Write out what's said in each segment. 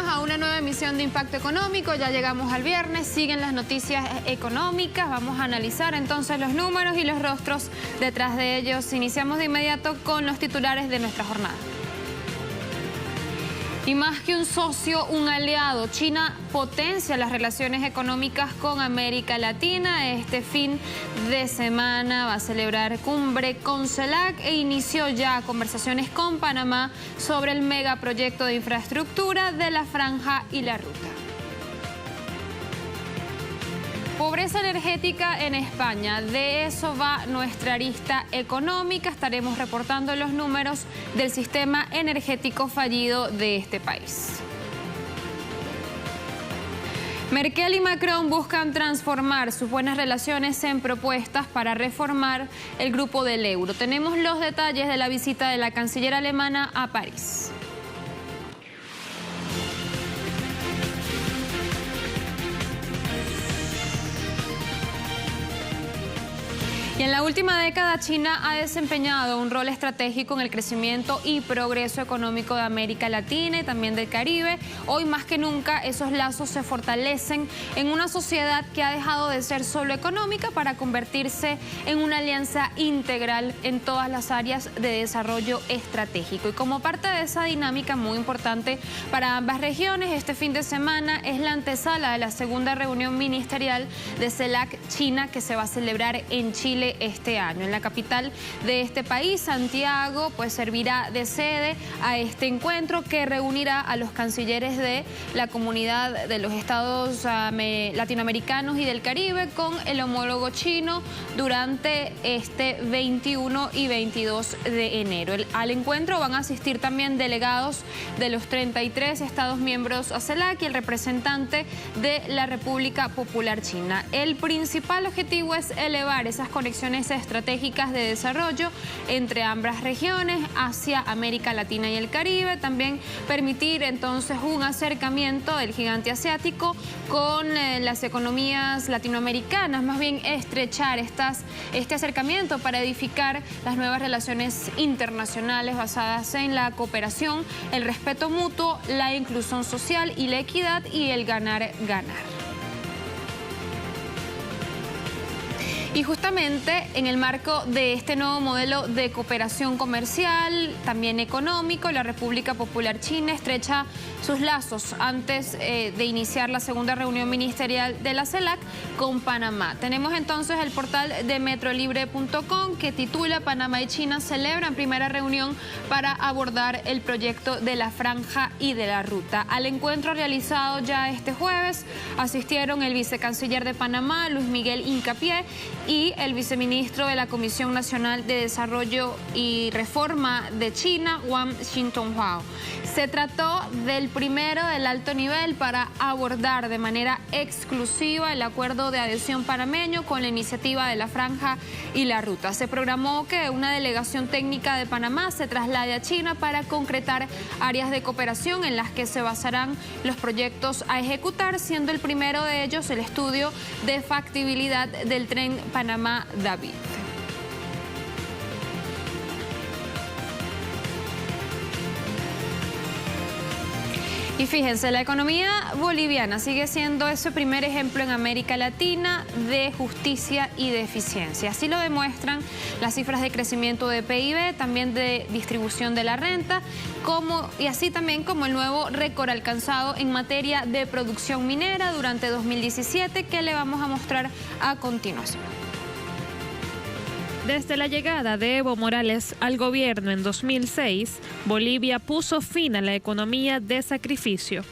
a una nueva emisión de Impacto Económico. Ya llegamos al viernes, siguen las noticias económicas. Vamos a analizar entonces los números y los rostros detrás de ellos. Iniciamos de inmediato con los titulares de nuestra jornada. Y más que un socio, un aliado, China potencia las relaciones económicas con América Latina. Este fin de semana va a celebrar cumbre con CELAC e inició ya conversaciones con Panamá sobre el megaproyecto de infraestructura de la Franja y la Ruta. Pobreza energética en España, de eso va nuestra arista económica. Estaremos reportando los números del sistema energético fallido de este país. Merkel y Macron buscan transformar sus buenas relaciones en propuestas para reformar el grupo del euro. Tenemos los detalles de la visita de la canciller alemana a París. Y en la última década, China ha desempeñado un rol estratégico en el crecimiento y progreso económico de América Latina y también del Caribe. Hoy más que nunca esos lazos se fortalecen en una sociedad que ha dejado de ser solo económica para convertirse en una alianza integral en todas las áreas de desarrollo estratégico. Y como parte de esa dinámica muy importante para ambas regiones, este fin de semana es la antesala de la segunda reunión ministerial de CELAC-China que se va a celebrar en Chile este año. En la capital de este país, Santiago, pues servirá de sede a este encuentro que reunirá a los cancilleres de la comunidad de los estados latinoamericanos y del Caribe con el homólogo chino durante este 21 y 22 de enero. Al encuentro van a asistir también delegados de los 33 estados miembros a CELAC y el representante de la República Popular China. El principal objetivo es elevar esas conexiones estratégicas de desarrollo entre ambas regiones, Asia, América Latina y el Caribe. También permitir entonces un acercamiento del gigante asiático con las economías latinoamericanas, más bien estrechar este acercamiento para edificar las nuevas relaciones internacionales basadas en la cooperación, el respeto mutuo, la inclusión social y la equidad y el ganar-ganar. Y justamente en el marco de este nuevo modelo de cooperación comercial, también económico, la República Popular China estrecha sus lazos antes de iniciar la segunda reunión ministerial de la CELAC con Panamá. Tenemos entonces el portal de metrolibre.com que titula Panamá y China celebran primera reunión para abordar el proyecto de la Franja y de la Ruta. Al encuentro realizado ya este jueves asistieron el vicecanciller de Panamá, Luis Miguel Hincapié, y el viceministro de la Comisión Nacional de Desarrollo y Reforma de China, Wang Xintonghua. Se trató del primero del alto nivel para abordar de manera exclusiva el acuerdo de adhesión panameño con la iniciativa de la Franja y la Ruta. Se programó que una delegación técnica de Panamá se traslade a China para concretar áreas de cooperación en las que se basarán los proyectos a ejecutar, siendo el primero de ellos el estudio de factibilidad del tren Panamá-David. Y fíjense, la economía boliviana sigue siendo ese primer ejemplo en América Latina de justicia y de eficiencia. Así lo demuestran las cifras de crecimiento de PIB, también de distribución de la renta, y así también como el nuevo récord alcanzado en materia de producción minera durante 2017, que le vamos a mostrar a continuación. Desde la llegada de Evo Morales al gobierno en 2006, Bolivia puso fin a la economía de sacrificio.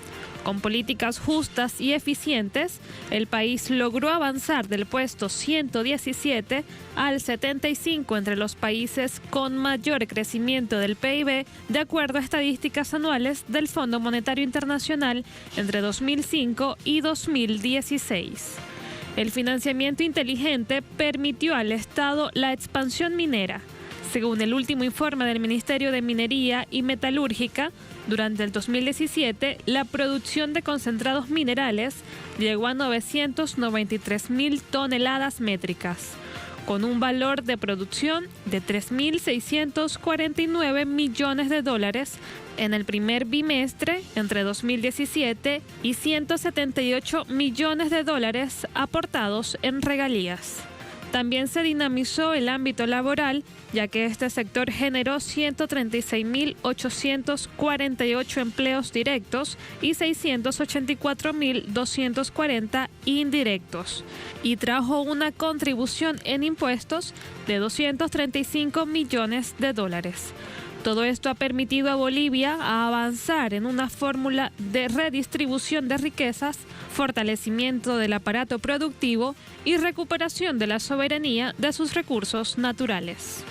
Con políticas justas y eficientes, el país logró avanzar del puesto 117 al 75 entre los países con mayor crecimiento del PIB, de acuerdo a estadísticas anuales del Fondo Monetario Internacional entre 2005 y 2016. El financiamiento inteligente permitió al Estado la expansión minera. Según el último informe del Ministerio de Minería y Metalúrgica, durante el 2017, la producción de concentrados minerales llegó a 993.000 toneladas métricas, con un valor de producción de 3.649 millones de dólares en el primer bimestre entre 2017 y 178 millones de dólares aportados en regalías. También se dinamizó el ámbito laboral, ya que este sector generó 136.848 empleos directos y 684.240 indirectos, y trajo una contribución en impuestos de 235 millones de dólares. Todo esto ha permitido a Bolivia avanzar en una fórmula de redistribución de riquezas, fortalecimiento del aparato productivo y recuperación de la soberanía de sus recursos naturales.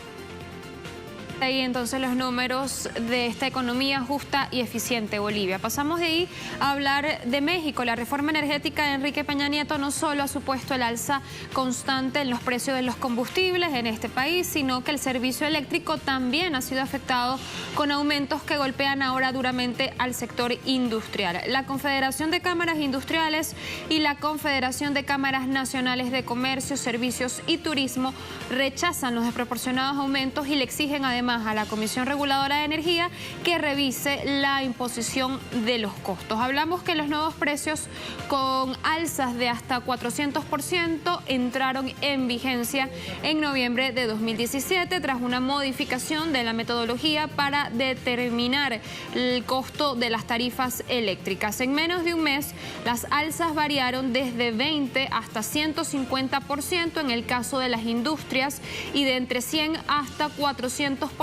Ahí entonces los números de esta economía justa y eficiente Bolivia. Pasamos de ahí a hablar de México. La reforma energética de Enrique Peña Nieto no solo ha supuesto el alza constante en los precios de los combustibles en este país, sino que el servicio eléctrico también ha sido afectado con aumentos que golpean ahora duramente al sector industrial. La Confederación de Cámaras Industriales y la Confederación de Cámaras Nacionales de Comercio, Servicios y Turismo rechazan los desproporcionados aumentos y le exigen además a la Comisión Reguladora de Energía que revise la imposición de los costos. Hablamos que los nuevos precios con alzas de hasta 400% entraron en vigencia en noviembre de 2017 tras una modificación de la metodología para determinar el costo de las tarifas eléctricas. En menos de un mes, las alzas variaron desde 20 hasta 150% en el caso de las industrias y de entre 100 hasta 400%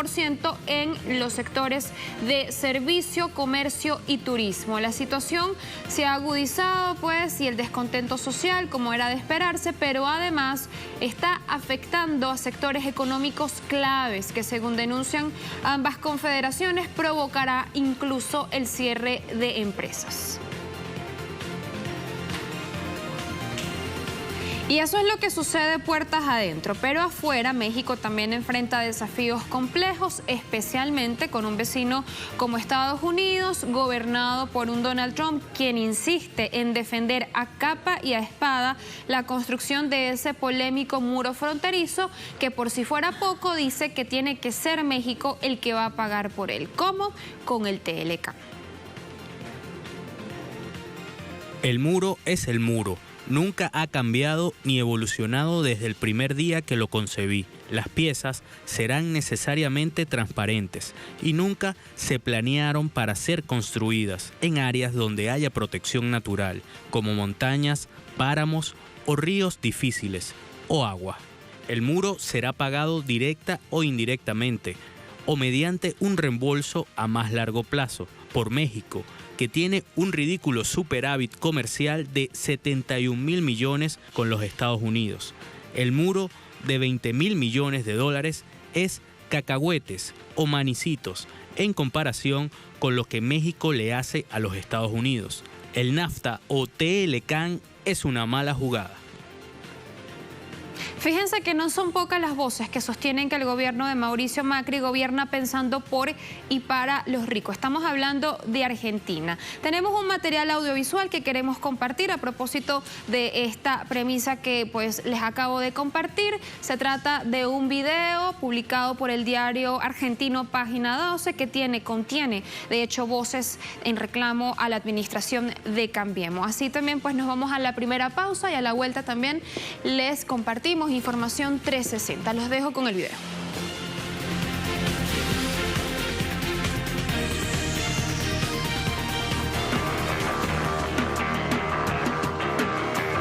en los sectores de servicio, comercio y turismo. La situación se ha agudizado, pues, y el descontento social, como era de esperarse, pero además está afectando a sectores económicos claves que, según denuncian ambas confederaciones, provocará incluso el cierre de empresas. Y eso es lo que sucede puertas adentro, pero afuera México también enfrenta desafíos complejos, especialmente con un vecino como Estados Unidos, gobernado por un Donald Trump, quien insiste en defender a capa y a espada la construcción de ese polémico muro fronterizo, que por si fuera poco dice que tiene que ser México el que va a pagar por él. ¿Cómo? Con el TLCAN. El muro es el muro. Nunca ha cambiado ni evolucionado desde el primer día que lo concebí. Las piezas serán necesariamente transparentes y nunca se planearon para ser construidas en áreas donde haya protección natural, como montañas, páramos o ríos difíciles o agua. El muro será pagado directa o indirectamente o mediante un reembolso a más largo plazo por México, que tiene un ridículo superávit comercial de 71.000 millones con los Estados Unidos. El muro de 20.000 millones de dólares es cacahuetes o manicitos en comparación con lo que México le hace a los Estados Unidos. El NAFTA o TLCAN es una mala jugada. Fíjense que no son pocas las voces que sostienen que el gobierno de Mauricio Macri gobierna pensando por y para los ricos. Estamos hablando de Argentina. Tenemos un material audiovisual que queremos compartir a propósito de esta premisa que pues les acabo de compartir. Se trata de un video publicado por el diario argentino Página 12 que contiene de hecho voces en reclamo a la administración de Cambiemos. Así también pues nos vamos a la primera pausa y a la vuelta también les compartimos información 360. Los dejo con el video.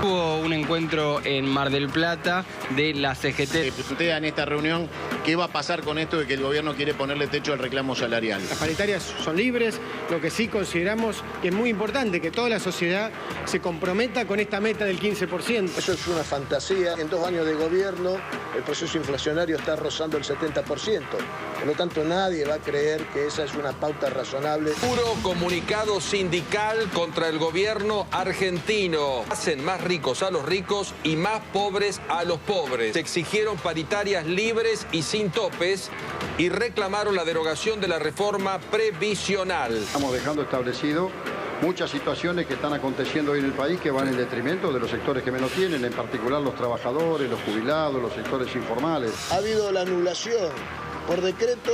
Hubo un encuentro en Mar del Plata de la CGT. Plantea en esta reunión qué va a pasar con esto de que el gobierno quiere ponerle techo al reclamo salarial. Las paritarias son libres, lo que sí consideramos que es muy importante que toda la sociedad se comprometa con esta meta del 15%. Eso es una fantasía. En 2 años de gobierno el proceso inflacionario está rozando el 70%. Por lo tanto, nadie va a creer que esa es una pauta razonable. Puro comunicado sindical contra el gobierno argentino. Hacen más ricos a los ricos y más pobres a los pobres. Se exigieron paritarias libres y sin topes y reclamaron la derogación de la reforma previsional. Estamos dejando establecido muchas situaciones que están aconteciendo hoy en el país que van en detrimento de los sectores que menos tienen, en particular los trabajadores, los jubilados, los sectores informales. Ha habido la anulación por decreto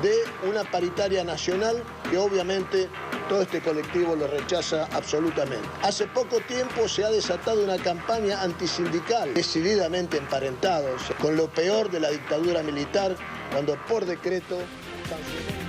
de una paritaria nacional que obviamente todo este colectivo lo rechaza absolutamente. Hace poco tiempo se ha desatado una campaña antisindical, decididamente emparentados con lo peor de la dictadura militar, cuando por decreto sancionó.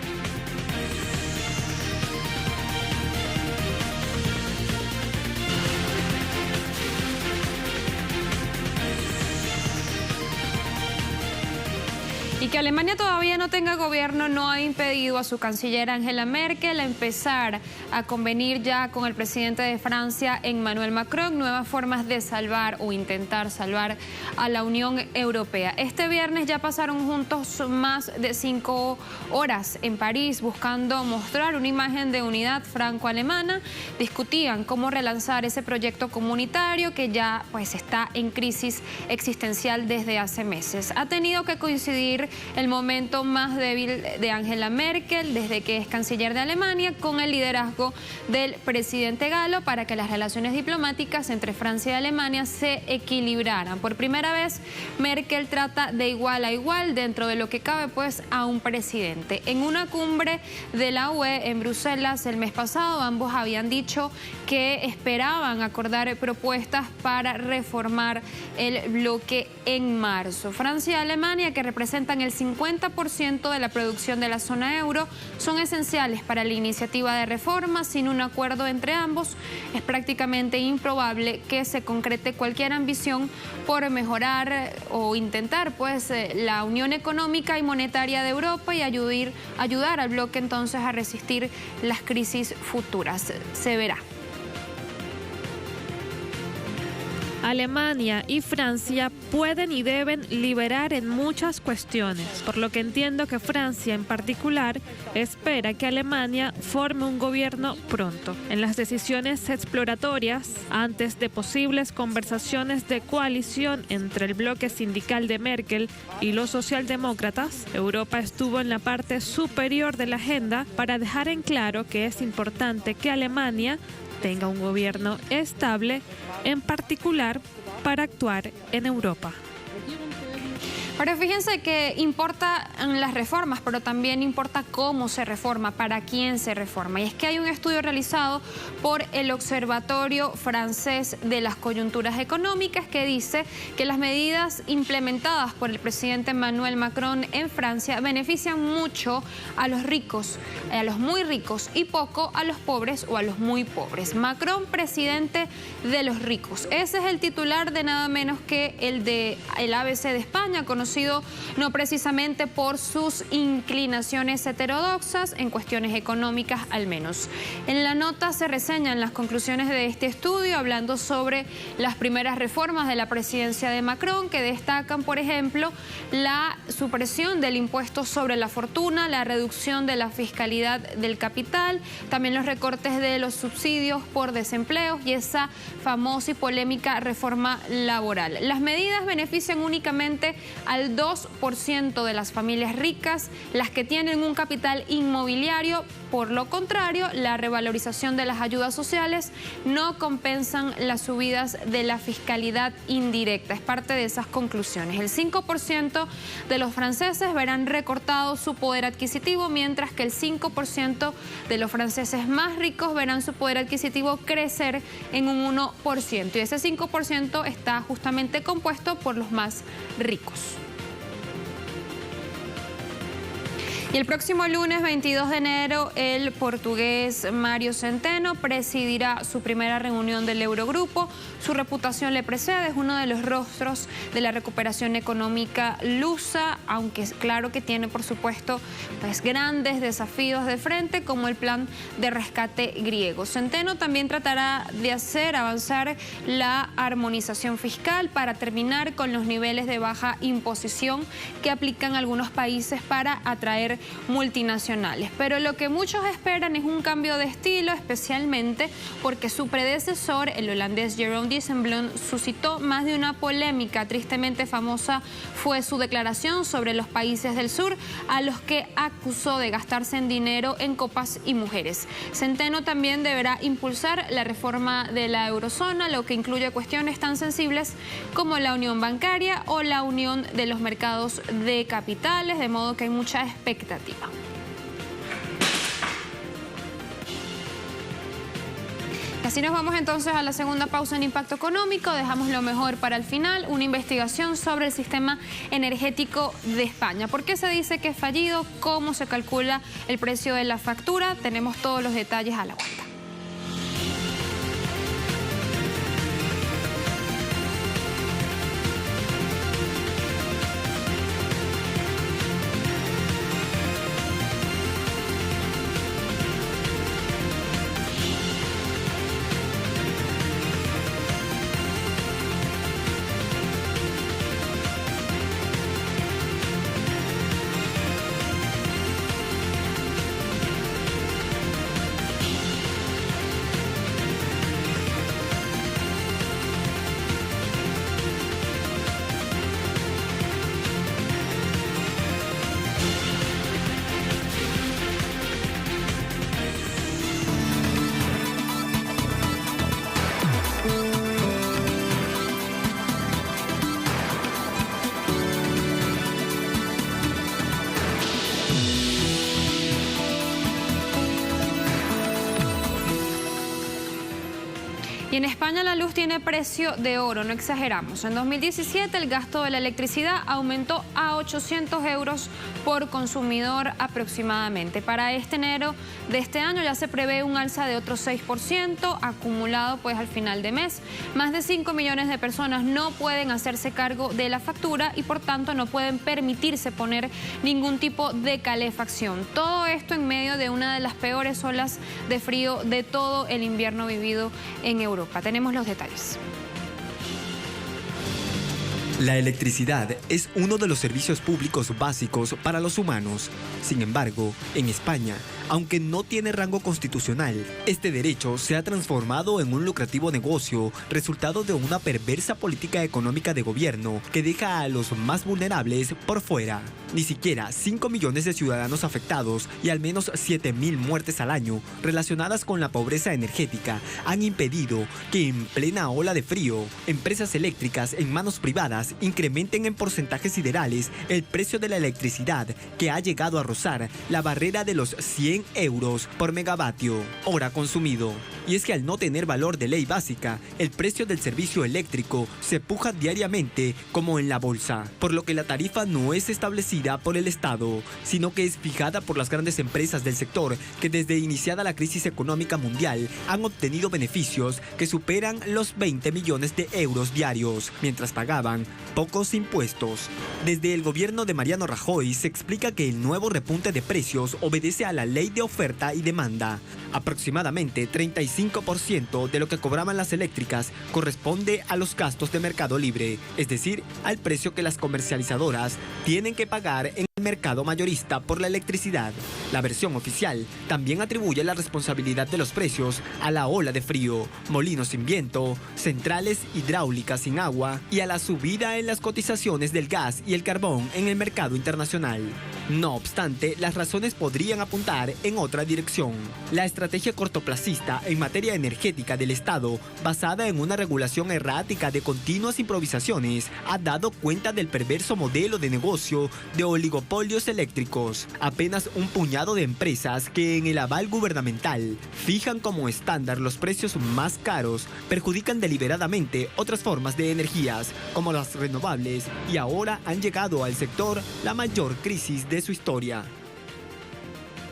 Y que Alemania todavía no tenga gobierno no ha impedido a su canciller Angela Merkel empezar a convenir ya con el presidente de Francia, Emmanuel Macron, nuevas formas de salvar o intentar salvar a la Unión Europea. Este viernes ya pasaron juntos más de 5 horas en París buscando mostrar una imagen de unidad franco-alemana. Discutían cómo relanzar ese proyecto comunitario que ya pues está en crisis existencial desde hace meses. Ha tenido que coincidir el momento más débil de Angela Merkel desde que es canciller de Alemania con el liderazgo del presidente galo para que las relaciones diplomáticas entre Francia y Alemania se equilibraran. Por primera vez, Merkel trata de igual a igual dentro de lo que cabe pues a un presidente. En una cumbre de la UE en Bruselas el mes pasado, ambos habían dicho que esperaban acordar propuestas para reformar el bloque en marzo. Francia y Alemania, que representan el 50% de la producción de la zona euro, son esenciales para la iniciativa de reforma. Sin un acuerdo entre ambos, es prácticamente improbable que se concrete cualquier ambición por mejorar o intentar pues la unión económica y monetaria de Europa y ayudar al bloque entonces a resistir las crisis futuras. Se verá. Alemania y Francia pueden y deben liberar en muchas cuestiones, por lo que entiendo que Francia en particular espera que Alemania forme un gobierno pronto. En las decisiones exploratorias, antes de posibles conversaciones de coalición entre el bloque sindical de Merkel y los socialdemócratas, Europa estuvo en la parte superior de la agenda para dejar en claro que es importante que Alemania tenga un gobierno estable, en particular para actuar en Europa. Pero fíjense que importan las reformas, pero también importa cómo se reforma, para quién se reforma. Y es que hay un estudio realizado por el Observatorio Francés de las Coyunturas Económicas que dice que las medidas implementadas por el presidente Emmanuel Macron en Francia benefician mucho a los ricos, a los muy ricos, y poco a los pobres o a los muy pobres. Macron, presidente de los ricos. Ese es el titular de nada menos que el ABC de España, conocido no precisamente por sus inclinaciones heterodoxas, en cuestiones económicas al menos. En la nota se reseñan las conclusiones de este estudio, hablando sobre las primeras reformas de la presidencia de Macron, que destacan, por ejemplo, la supresión del impuesto sobre la fortuna, la reducción de la fiscalidad del capital, también los recortes de los subsidios por desempleo y esa famosa y polémica reforma laboral. Las medidas benefician únicamente al 2% de las familias ricas, las que tienen un capital inmobiliario. Por lo contrario, la revalorización de las ayudas sociales no compensan las subidas de la fiscalidad indirecta. Es parte de esas conclusiones. El 5% de los franceses verán recortado su poder adquisitivo, mientras que el 5% de los franceses más ricos verán su poder adquisitivo crecer en un 1%. Y ese 5% está justamente compuesto por los más ricos. Y el próximo lunes 22 de enero, el portugués Mário Centeno presidirá su primera reunión del Eurogrupo. Su reputación le precede, es uno de los rostros de la recuperación económica lusa, aunque es claro que tiene, por supuesto, pues, grandes desafíos de frente, como el plan de rescate griego. Centeno también tratará de hacer avanzar la armonización fiscal para terminar con los niveles de baja imposición que aplican algunos países para atraer multinacionales. Pero lo que muchos esperan es un cambio de estilo, especialmente porque su predecesor, el holandés Jeroen Dijsselbloem, suscitó más de una polémica. Tristemente famosa fue su declaración sobre los países del sur, a los que acusó de gastarse en dinero en copas y mujeres. Centeno también deberá impulsar la reforma de la eurozona, lo que incluye cuestiones tan sensibles como la unión bancaria o la unión de los mercados de capitales, de modo que hay mucha expectativa. Así nos vamos entonces a la segunda pausa en Impacto Económico. Dejamos lo mejor para el final, una investigación sobre el sistema energético de España. ¿Por qué se dice que es fallido? ¿Cómo se calcula el precio de la factura? Tenemos todos los detalles a la vuelta. Y en España la luz tiene precio de oro, no exageramos. En 2017 el gasto de la electricidad aumentó a 800 euros por consumidor aproximadamente. Para este enero de este año ya se prevé un alza de otro 6% acumulado pues al final de mes. Más de 5 millones de personas no pueden hacerse cargo de la factura y por tanto no pueden permitirse poner ningún tipo de calefacción. Todo esto en medio de una de las peores olas de frío de todo el invierno vivido en Europa. Tenemos los detalles. La electricidad es uno de los servicios públicos básicos para los humanos. Sin embargo, en España, aunque no tiene rango constitucional, este derecho se ha transformado en un lucrativo negocio, resultado de una perversa política económica de gobierno que deja a los más vulnerables por fuera. Ni siquiera 5 millones de ciudadanos afectados y al menos 7.000 muertes al año relacionadas con la pobreza energética han impedido que en plena ola de frío, empresas eléctricas en manos privadas incrementen en porcentajes siderales el precio de la electricidad, que ha llegado a rozar la barrera de los 100 euros por megavatio hora consumido. Y es que al no tener valor de ley básica, el precio del servicio eléctrico se puja diariamente como en la bolsa, por lo que la tarifa no es establecida por el Estado, sino que es fijada por las grandes empresas del sector que desde iniciada la crisis económica mundial han obtenido beneficios que superan los 20 millones de euros diarios, mientras pagaban pocos impuestos. Desde el gobierno de Mariano Rajoy se explica que el nuevo repunte de precios obedece a la ley de oferta y demanda. Aproximadamente 35% de lo que cobraban las eléctricas corresponde a los gastos de mercado libre, es decir, al precio que las comercializadoras tienen que pagar en el mercado mayorista por la electricidad. La versión oficial también atribuye la responsabilidad de los precios a la ola de frío, molinos sin viento, centrales hidráulicas sin agua y a la subida en las cotizaciones del gas y el carbón en el mercado internacional. No obstante, las razones podrían apuntar en otra dirección. La estrategia cortoplacista en materia energética del Estado, basada en una regulación errática de continuas improvisaciones, ha dado cuenta del perverso modelo de negocio de oligopolios eléctricos. Apenas un puñado de empresas que en el aval gubernamental fijan como estándar los precios más caros, perjudican deliberadamente otras formas de energías, como las renovables, y ahora han llegado al sector la mayor crisis de su historia.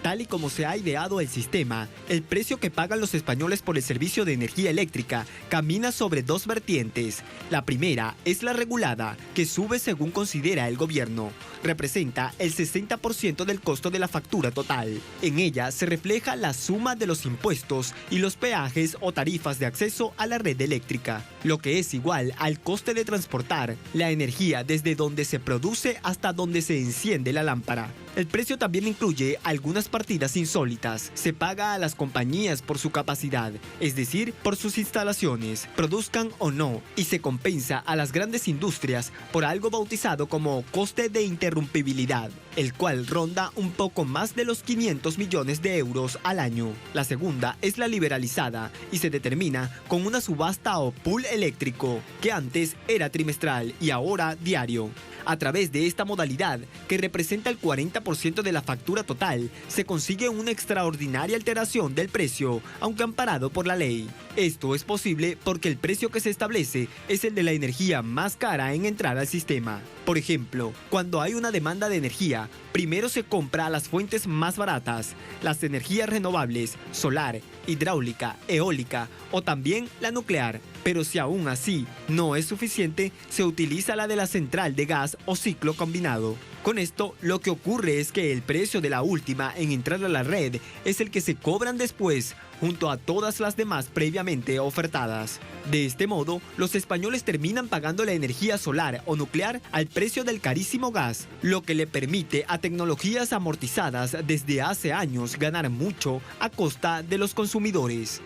Tal y como se ha ideado el sistema, el precio que pagan los españoles por el servicio de energía eléctrica camina sobre dos vertientes. La primera es la regulada, que sube según considera el gobierno. Representa el 60% del costo de la factura total. En ella se refleja la suma de los impuestos y los peajes o tarifas de acceso a la red eléctrica, lo que es igual al coste de transportar la energía desde donde se produce hasta donde se enciende la lámpara. El precio también incluye algunas partidas insólitas. Se paga a las compañías por su capacidad, es decir, por sus instalaciones, produzcan o no, y se compensa a las grandes industrias por algo bautizado como coste de interrumpibilidad, el cual ronda un poco más de los 500 millones de euros al año. La segunda es la liberalizada y se determina con una subasta o pool eléctrico, que antes era trimestral y ahora diario. A través de esta modalidad, que representa el 40% 40% de la factura total, se consigue una extraordinaria alteración del precio, aunque amparado por la ley. Esto es posible porque el precio que se establece es el de la energía más cara en entrar al sistema. Por ejemplo, cuando hay una demanda de energía, primero se compra a las fuentes más baratas, las energías renovables, solar, hidráulica, eólica o también la nuclear. Pero si aún así no es suficiente, se utiliza la de la central de gas o ciclo combinado. Con esto, lo que ocurre es que el precio de la última en entrar a la red es el que se cobran después, junto a todas las demás previamente ofertadas. De este modo, los españoles terminan pagando la energía solar o nuclear al precio del carísimo gas, lo que le permite a tecnologías amortizadas desde hace años ganar mucho a costa de los consumidores.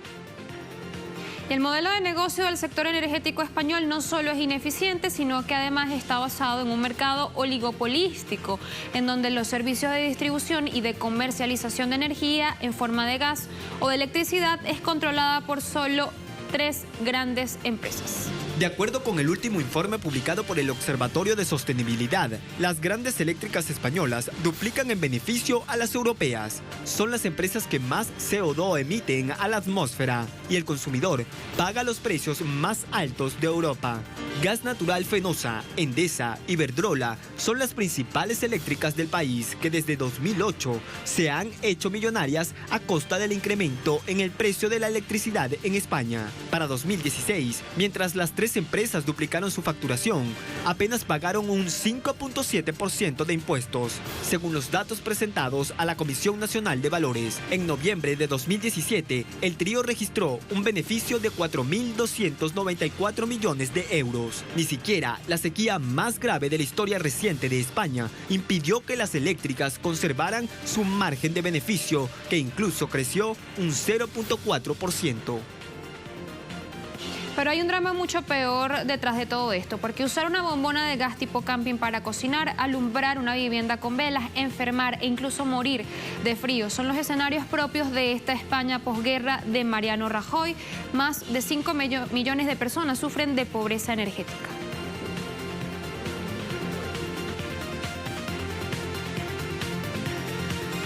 Y el modelo de negocio del sector energético español no solo es ineficiente, sino que además está basado en un mercado oligopolístico, en donde los servicios de distribución y de comercialización de energía en forma de gas o de electricidad es controlada por solo 3 grandes empresas. De acuerdo con el último informe publicado por el Observatorio de Sostenibilidad, las grandes eléctricas españolas duplican en beneficio a las europeas. Son las empresas que más CO2 emiten a la atmósfera y el consumidor paga los precios más altos de Europa. Gas Natural Fenosa, Endesa, Iberdrola son las principales eléctricas del país que desde 2008 se han hecho millonarias a costa del incremento en el precio de la electricidad en España. Para 2016, mientras las 3 empresas duplicaron su facturación, apenas pagaron un 5.7% de impuestos, según los datos presentados a la Comisión Nacional de Valores. En noviembre de 2017, el trío registró un beneficio de 4.294 millones de euros. Ni siquiera la sequía más grave de la historia reciente de España impidió que las eléctricas conservaran su margen de beneficio, que incluso creció un 0.4%. Pero hay un drama mucho peor detrás de todo esto, porque usar una bombona de gas tipo camping para cocinar, alumbrar una vivienda con velas, enfermar e incluso morir de frío son los escenarios propios de esta España posguerra de Mariano Rajoy. Más de 5 millones de personas sufren de pobreza energética.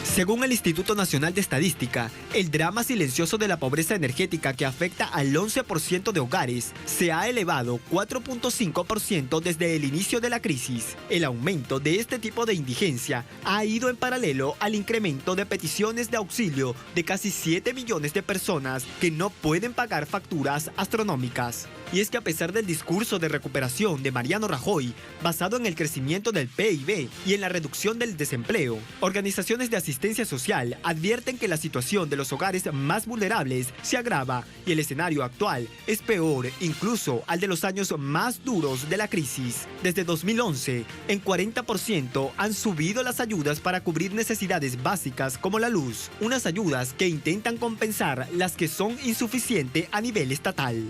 Según el Instituto Nacional de Estadística, el drama silencioso de la pobreza energética que afecta al 11% de hogares se ha elevado 4.5% desde el inicio de la crisis. El aumento de este tipo de indigencia ha ido en paralelo al incremento de peticiones de auxilio de casi 7 millones de personas que no pueden pagar facturas astronómicas. Y es que a pesar del discurso de recuperación de Mariano Rajoy, basado en el crecimiento del PIB y en la reducción del desempleo, organizaciones de asistencia social advierten que la situación de los hogares más vulnerables se agrava y el escenario actual es peor incluso al de los años más duros de la crisis. Desde 2011, en 40% han subido las ayudas para cubrir necesidades básicas como la luz, unas ayudas que intentan compensar las que son insuficientes a nivel estatal.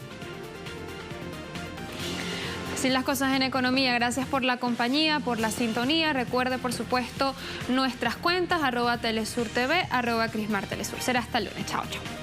Así las cosas en economía. Gracias por la compañía, por la sintonía. Recuerde, por supuesto, nuestras cuentas, @Telesur TV, @Crismar Telesur. Será hasta el lunes. Chao, chao.